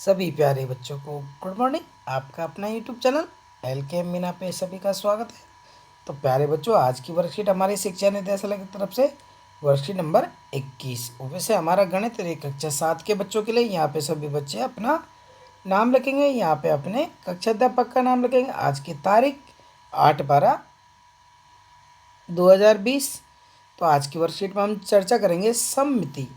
सभी प्यारे बच्चों को गुड मॉर्निंग। आपका अपना यूट्यूब चैनल LKM मीना पे सभी का स्वागत है। तो प्यारे बच्चों, आज की वर्कशीट हमारी शिक्षा निदेशालय की तरफ से वर्कशीट नंबर 21 वैसे हमारा गणित कक्षा 7 के बच्चों के लिए यहाँ पे सभी बच्चे अपना नाम लिखेंगे। यहाँ पे अपने कक्षा अध्यापक का नाम लिखेंगे। आज की तारीख 8/12/2020। तो आज की वर्कशीट में हम चर्चा करेंगे सममिति।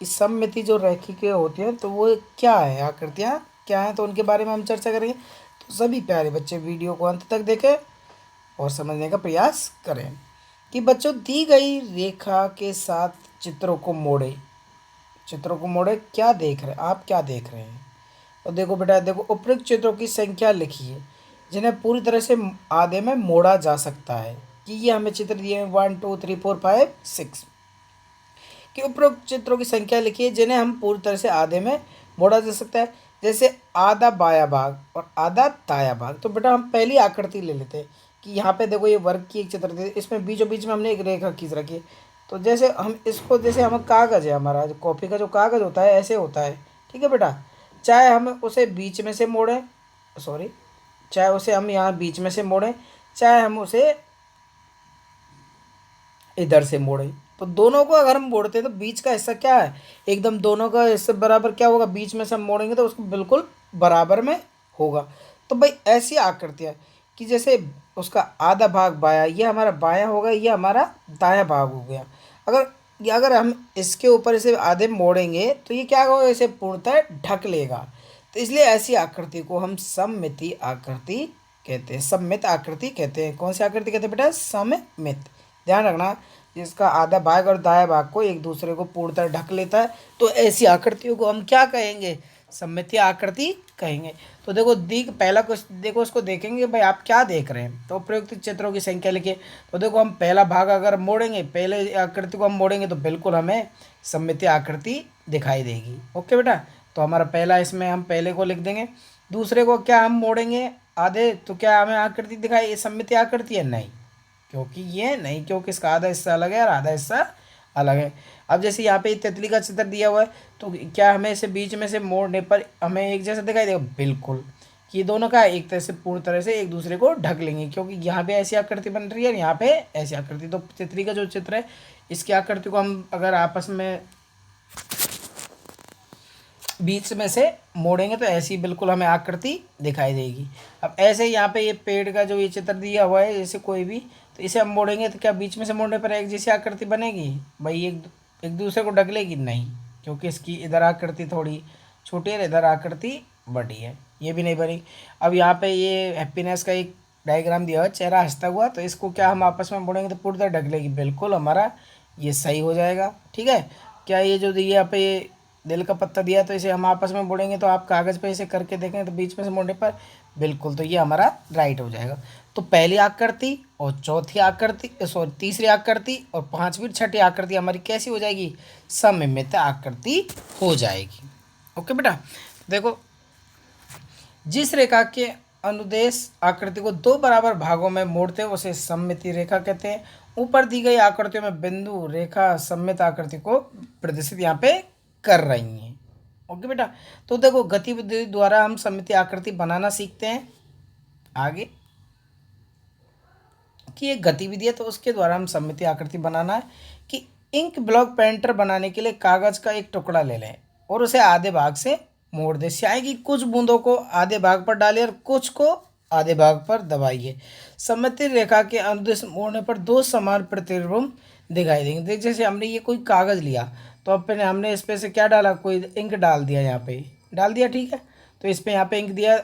इस सममिति जो रैखिक होती है तो वो क्या है, आकृतियाँ क्या हैं, तो उनके बारे में हम चर्चा करेंगे। तो सभी प्यारे बच्चे वीडियो को अंत तक देखें और समझने का प्रयास करें कि बच्चों दी गई रेखा के साथ चित्रों को मोड़े क्या देख रहे हैं, आप क्या देख रहे हैं। तो देखो बेटा, देखो उपयुक्त चित्रों की संख्या लिखिए जिन्हें पूरी तरह से आधे में मोड़ा जा सकता है। कि ये हमें चित्र दिए हैं 1 2 3 4 5 6 कि उपरोक्त चित्रों की संख्या लिखिए जिन्हें हम पूरी तरह से आधे में मोड़ा जा सकता है। जैसे आधा बायां भाग और आधा दायां भाग। तो बेटा हम पहली आकृति ले लेते हैं कि यहाँ पे देखो ये वर्ग की एक चित्र दी है, इसमें बीचों बीच में हमने एक रेखा खींच रखी है। तो जैसे हम इसको, जैसे हम कागज़ है, हमारा जो कॉपी का जो कागज़ होता है ऐसे होता है, ठीक है बेटा। चाहे हम उसे बीच में से मोड़ें, सॉरी, चाहे उसे हम यहाँ बीच में से मोड़ें, चाहे हम उसे इधर से मोड़े। तो दोनों को अगर हम मोड़ते हैं तो बीच का हिस्सा क्या है, एकदम दोनों का हिस्सा बराबर क्या होगा, बीच में से हम मोड़ेंगे तो उसको बिल्कुल बराबर में होगा। तो भाई ऐसी आकृतियाँ कि जैसे उसका आधा भाग बायां, ये हमारा बायां होगा, ये हमारा दायां भाग हो गया। अगर हम इसके ऊपर इसे आधे मोड़ेंगे तो ये क्या होगा, इसे पूर्णतः ढक लेगा। तो इसलिए ऐसी आकृति को हम सममिति आकृति कहते हैं, सममित आकृति कहते हैं। कौन सी आकृति कहते हैं बेटा, सममित। ध्यान रखना, जिसका आधा भाग और दायां भाग को एक दूसरे को पूर्णतः ढक लेता है, तो ऐसी आकृतियों को हम क्या कहेंगे, सममितीय आकृति कहेंगे। तो देखो पहला क्वेश्चन देखो, उसको देखेंगे भाई आप क्या देख रहे हैं। तो प्रयुक्त चित्रों की संख्या लिखिए। तो देखो हम पहला भाग अगर मोड़ेंगे, पहले आकृति को हम मोड़ेंगे तो बिल्कुल हमें सममितीय आकृति दिखाई देगी। ओके बेटा, तो हमारा पहला, इसमें हम पहले को लिख देंगे। दूसरे को क्या हम मोड़ेंगे आधे, तो क्या हमें आकृति दिखाई, सममितीय आकृति है? नहीं, क्योंकि इसका आधा हिस्सा अलग है और आधा हिस्सा अलग है। अब जैसे यहाँ पे तितली का चित्र दिया हुआ है, तो क्या हमें इसे बीच में से मोड़ने पर हमें एक जैसा दिखाई देगा? बिल्कुल, कि ये दोनों का एक तरह से पूर्ण तरह से एक दूसरे को ढक लेंगे, क्योंकि यहाँ पे ऐसी आकृति बन रही है और यहाँ पे ऐसी आकृति। तो तितली का जो चित्र है, इसकी आकृति को हम अगर आपस में बीच में से मोड़ेंगे तो ऐसी बिल्कुल हमें आकृति दिखाई देगी। अब ऐसे यहाँ पे ये पेड़ का जो ये चित्र दिया हुआ है, जैसे कोई भी, तो इसे हम मोड़ेंगे तो क्या बीच में से मोड़ने पर एक जैसी आकृति बनेगी? भाई एक एक दूसरे को ढक लेगी? नहीं, क्योंकि इसकी इधर आकृति थोड़ी छोटी है, इधर आकृति बड़ी है, ये भी नहीं बनी। अब यहाँ पे ये हैप्पीनेस का एक डायग्राम दिया हुआ है, चेहरा हंसता हुआ, तो इसको क्या हम आपस में मोड़ेंगे तो पूरी तरह ढक लेगी? बिल्कुल, हमारा ये सही हो जाएगा। ठीक है, क्या ये जो दिया यहाँ पे ये दिल का पत्ता दिया, तो इसे हम आपस में मोड़ेंगे तो आप कागज़ पे इसे करके देखें तो बीच में से मोड़ने पर बिल्कुल, तो ये हमारा राइट हो जाएगा। तो पहली आकृति और चौथी आकृति, सॉरी तीसरी आकृति और पांचवी छठी आकृति हमारी कैसी हो जाएगी, सममित आकृति हो जाएगी। ओके बेटा, देखो जिस रेखा के अनुदेश आकृति को दो बराबर भागों में मोड़ते हैं उसे सममिति रेखा कहते हैं। ऊपर दी गई आकृतियों में बिंदु रेखा सममित आकृति को प्रदर्शित यहाँ पे कर रही हैं। ओके बेटा, तो देखो गतिविधि द्वारा हम सममितीय आकृति बनाना सीखते हैं आगे, कि एक गतिविधि है तो उसके द्वारा हम सममितीय आकृति बनाना है। कि इंक ब्लॉक पेंटर बनाने के लिए कागज का एक टुकड़ा ले लें और उसे आधे भाग से मोड़ दें। स्याही की कुछ बूंदों को आधे भाग पर डालिए और कुछ को आधे भाग पर दबाइए। सममितीय रेखा के अनुदिश मोड़ने पर दो समान प्रतिबिंब दिखाई देंगे। देख, जैसे हमने ये कोई कागज़ लिया तो अपने हमने इस पे से क्या डाला, कोई इंक डाल दिया, यहाँ पे डाल दिया, ठीक है। तो इस पे यहाँ पे इंक दिया।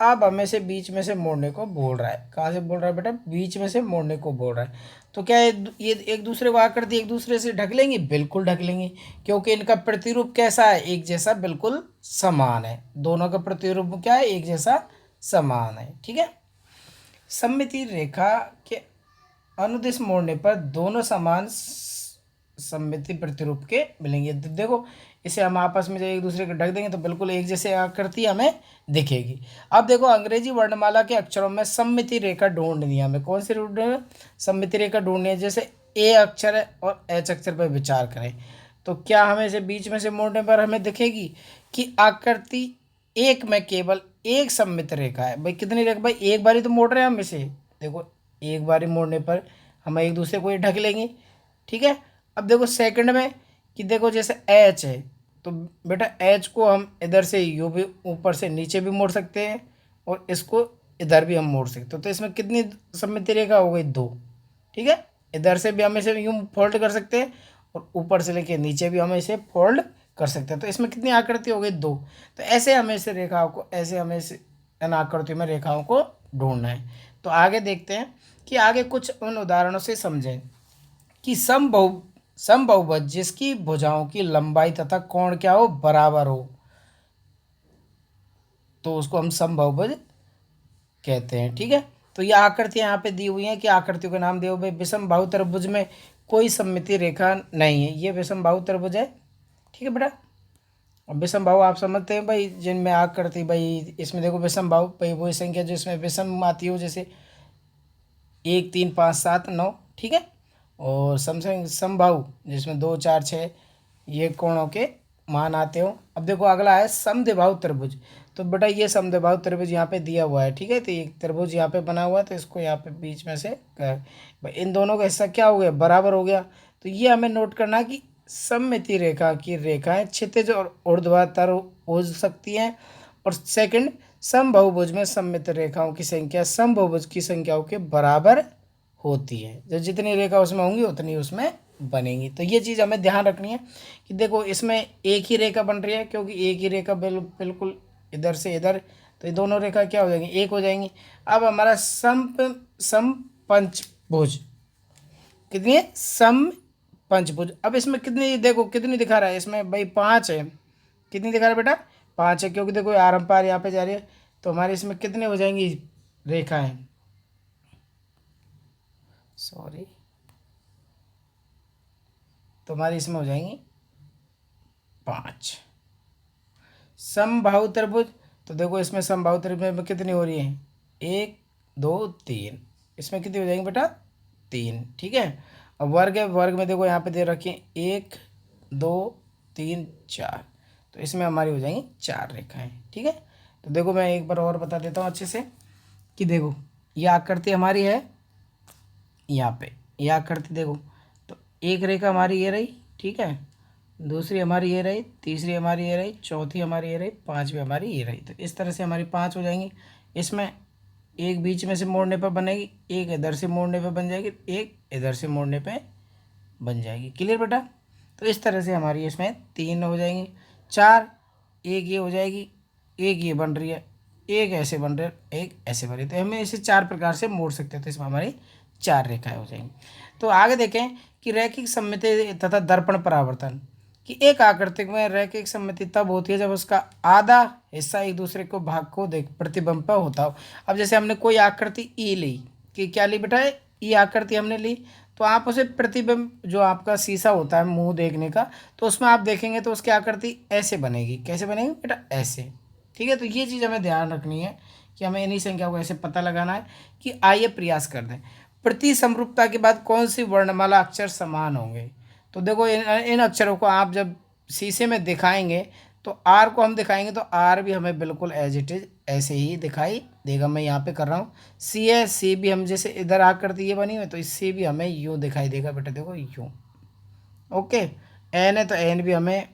अब हमें से बीच में से मोड़ने को बोल रहा है। कहाँ से बोल रहा है बेटा? बीच में से मोड़ने को बोल रहा है। तो क्या ये एक दूसरे को आकृति एक दूसरे से ढक लेंगी? बिल्कुल ढक लेंगी, क्योंकि इनका प्रतिरूप कैसा है, एक जैसा, बिल्कुल समान है। दोनों का प्रतिरूप क्या है, एक जैसा समान है। ठीक है, सममिति रेखा के अनुदिश मोड़ने पर दोनों समान सममिति प्रतिरूप के मिलेंगे। तो देखो इसे हम आपस में जब एक दूसरे को ढक देंगे तो बिल्कुल एक जैसे आकृति हमें दिखेगी। अब देखो अंग्रेजी वर्णमाला के अक्षरों में सममिति रेखा ढूंढनी है हमें। कौन सी ढूंढनी है? सममिति रेखा ढूंढनी है। जैसे ए अक्षर है और एच अक्षर पर विचार करें तो क्या हमें इसे बीच में से मोड़ने पर हमें दिखेगी कि आकृति एक में केवल एक सममित रेखा है। भाई कितनी रेखा, भाई एक बारी तो मोड़ रहे हैं हम इसे, देखो एक बारी मोड़ने पर हम एक दूसरे को ये ढक लेंगे, ठीक है। अब देखो सेकंड में कि देखो जैसे एच है, तो बेटा एच को हम इधर से यूँ भी ऊपर से नीचे भी मोड़ सकते हैं और इसको इधर भी हम मोड़ सकते हो। तो इसमें कितनी सममित रेखा हो गई, दो, ठीक है। इधर से भी हम इसे यूँ फोल्ड कर सकते हैं और ऊपर से लेके नीचे भी हम इसे फोल्ड कर सकते हैं। तो इसमें कितनी आकृति हो गई, दो। तो ऐसे हमें इसे रेखाओं को, ऐसे हमें इस इन आकृतियों में रेखाओं को ढूंढना है। तो आगे देखते हैं कि आगे कुछ उन उदाहरणों से समझें कि समबहुभुज जिसकी भुजाओं की लंबाई तथा कोण क्या हो, बराबर हो, तो उसको हम समबहुभुज कहते हैं, ठीक है। तो ये आकृतियां यहाँ पे दी हुई हैं कि आकृतियों के नाम दिए हुए। विषम बाहु त्रिभुज में कोई सममिति रेखा नहीं है, ये विषम बाहु त्रिभुज है, ठीक है बेटा। अब विषम बाहु आप समझते हैं भाई, जिनमें आकृति, भाई इसमें देखो विषम बाहु, भाई वही संख्या जो इसमें विषम आती हो, जैसे 1 3 5 7 9, ठीक है। और समबाहु जिसमें 2 4 6 ये कोणों के मान आते हो। अब देखो अगला है समद्विबाहु त्रिभुज। तो बेटा ये समद्विबाहु त्रिभुज यहाँ पे दिया हुआ है, ठीक है। तो एक त्रिभुज यहाँ पे बना हुआ है, तो इसको यहाँ पे बीच में से भाई इन दोनों का हिस्सा क्या हो गया, बराबर हो गया। तो ये हमें नोट करना है कि सममिति रेखा की रेखाएं क्षितिज और ऊर्ध्वाधर हो सकती हैं। और सेकंड, समबहुभुज में सममित रेखाओं की संख्या समबहुभुज की संख्याओं के बराबर होती है। जो जितनी रेखा उसमें होंगी उतनी उसमें बनेंगी। तो ये चीज़ हमें ध्यान रखनी है कि देखो इसमें एक ही रेखा बन रही है, क्योंकि एक ही रेखा बिल्कुल इधर से इधर, तो ये दोनों रेखा क्या हो जाएंगी, एक हो जाएंगी। अब हमारा सम पंचभुज कितनी है, सम पंचभुज। अब इसमें कितनी, देखो कितनी दिखा रहा है, इसमें भाई 5 है। कितनी दिखा रहा है बेटा, 5 है, क्योंकि देखो आरम पार यहाँ पे जा रही है। तो हमारे इसमें कितने हो जाएंगी रेखाएं, सॉरी, तो हमारी इसमें हो जाएंगी 5। समबाहु त्रिभुज, तो देखो इसमें समबाहु त्रिभुज में कितनी हो रही है, 1 2 3, इसमें कितनी हो जाएंगी बेटा, 3, ठीक है। अब वर्ग है, वर्ग में देखो यहाँ पे दे रखी है 1 2 3 4, तो इसमें हमारी हो जाएंगी 4 रेखाएं, ठीक है। तो देखो मैं एक बार और बता देता हूँ अच्छे से कि देखो ये आकृति हमारी है यहाँ पे, ये आकृति देखो, तो एक रेखा हमारी ये रही, ठीक है, दूसरी हमारी ये रही, तीसरी हमारी ये रही, चौथी हमारी ये रही, पांचवी हमारी ये रही। तो इस तरह से हमारी 5 हो जाएंगी। इसमें एक बीच में से मोड़ने पर बनेगी, एक इधर से मोड़ने पर बन जाएगी, एक इधर से मोड़ने पे बन जाएगी। क्लियर बेटा। तो इस तरह से हमारी इसमें 3 हो जाएंगी, 4, एक ये हो जाएगी, एक ये बन रही है, एक ऐसे बन रही है, एक ऐसे बन रही है। तो हमें इसे 4 प्रकार से मोड़ सकते हैं। तो इसमें हमारी 4 रेखाएं हो जाएंगी। तो आगे देखें कि रैखिक सममिति तथा दर्पण परावर्तन, कि एक आकृति में रैखिक सममिति तब होती है जब उसका आधा हिस्सा एक दूसरे को भाग को देख प्रतिबिंब पर होता हो। अब जैसे हमने कोई आकृति ई ली, कि क्या ली बेटा, ई आकृति हमने ली, तो आप उसे प्रतिबिंब, जो आपका शीशा होता है मुंह देखने का, तो उसमें आप देखेंगे तो उसकी आकृति ऐसे बनेगी। कैसे बनेगी बेटा, ऐसे, ठीक है। तो ये चीज़ हमें ध्यान रखनी है कि हमें इन्हीं संख्या को ऐसे पता लगाना है। कि आइए प्रयास कर दें, प्रति समरूपता के बाद कौन सी वर्णमाला अक्षर समान होंगे। तो देखो इन अक्षरों को आप जब शीशे में दिखाएंगे, तो आर को हम दिखाएंगे तो आर भी हमें बिल्कुल एज इट इज ऐसे ही दिखाई देगा। मैं यहाँ पे कर रहा हूँ, सी है, सी भी हम जैसे इधर आकृति ये बनी हुई, तो इससे भी हमें यूँ दिखाई देगा बेटा, देखो यूँ। ओके, एन है तो एन भी हमें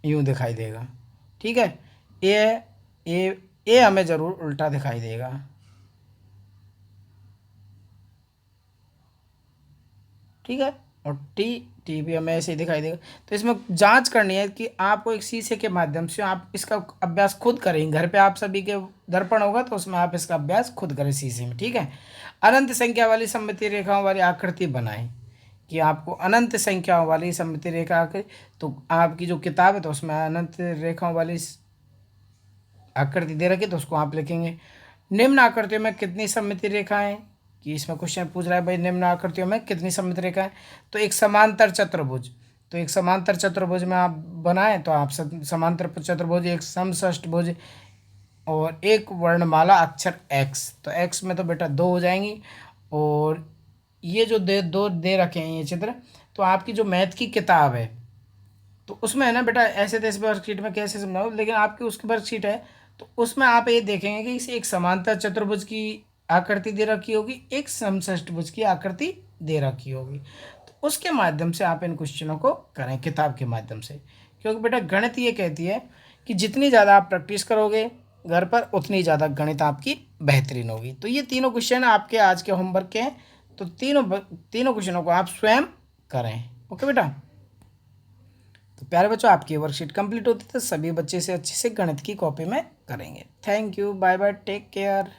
यूँ दिखाई देगा, ठीक है। ए हमें ज़रूर उल्टा दिखाई देगा, ठीक है। और टी भी हमें ऐसे ही दिखाई देगा। तो इसमें जांच करनी है कि आपको एक शीशे के माध्यम से आप इसका अभ्यास खुद करेंगे। घर पे आप सभी के दर्पण होगा तो उसमें आप इसका अभ्यास खुद करें शीशे में, ठीक है। अनंत संख्या वाली सममिति रेखाओं वाली आकृति बनाएं, कि आपको अनंत संख्याओं वाली सममिति रेखा तो आपकी जो किताब है तो उसमें अनंत रेखाओं वाली आकृति दे रखी, तो उसको आप लिखेंगे। निम्न आकृतियों में कितनी सममिति रेखाएं, कि इसमें क्वेश्चन पूछ रहा है भाई निम्न आकृतियों में कितनी सममित रेखा है। तो एक समांतर चतुर्भुज, तो एक समांतर चतुर्भुज में आप बनाएं तो आप समांतर चतुर्भुज, एक समषष्टभुज और एक वर्णमाला अक्षर एक्स। तो एक्स में तो बेटा 2 हो जाएंगी। और ये जो दो दे रखे हैं ये चित्र, तो आपकी जो मैथ की किताब है तो उसमें है ना बेटा, ऐसे तो इस वर्कशीट में कैसे समझाओ, लेकिन आपकी उसकी वर्कशीट है तो उसमें आप ये देखेंगे कि इसे एक समांतर चतुर्भुज की आकृति दे रखी होगी, एक समषष्टभुज की आकृति दे रखी होगी। तो उसके माध्यम से आप इन क्वेश्चनों को करें किताब के माध्यम से, क्योंकि बेटा गणित ये कहती है कि जितनी ज़्यादा आप प्रैक्टिस करोगे घर पर उतनी ज़्यादा गणित आपकी बेहतरीन होगी। तो ये तीनों क्वेश्चन आपके आज के होमवर्क के हैं, तो तीनों क्वेश्चनों को आप स्वयं करें। ओके बेटा। तो प्यारे बच्चों, आपकी वर्कशीट कंप्लीट होती है तो सभी बच्चे से अच्छे से गणित की कॉपी में करेंगे। Thank you, bye bye, take care.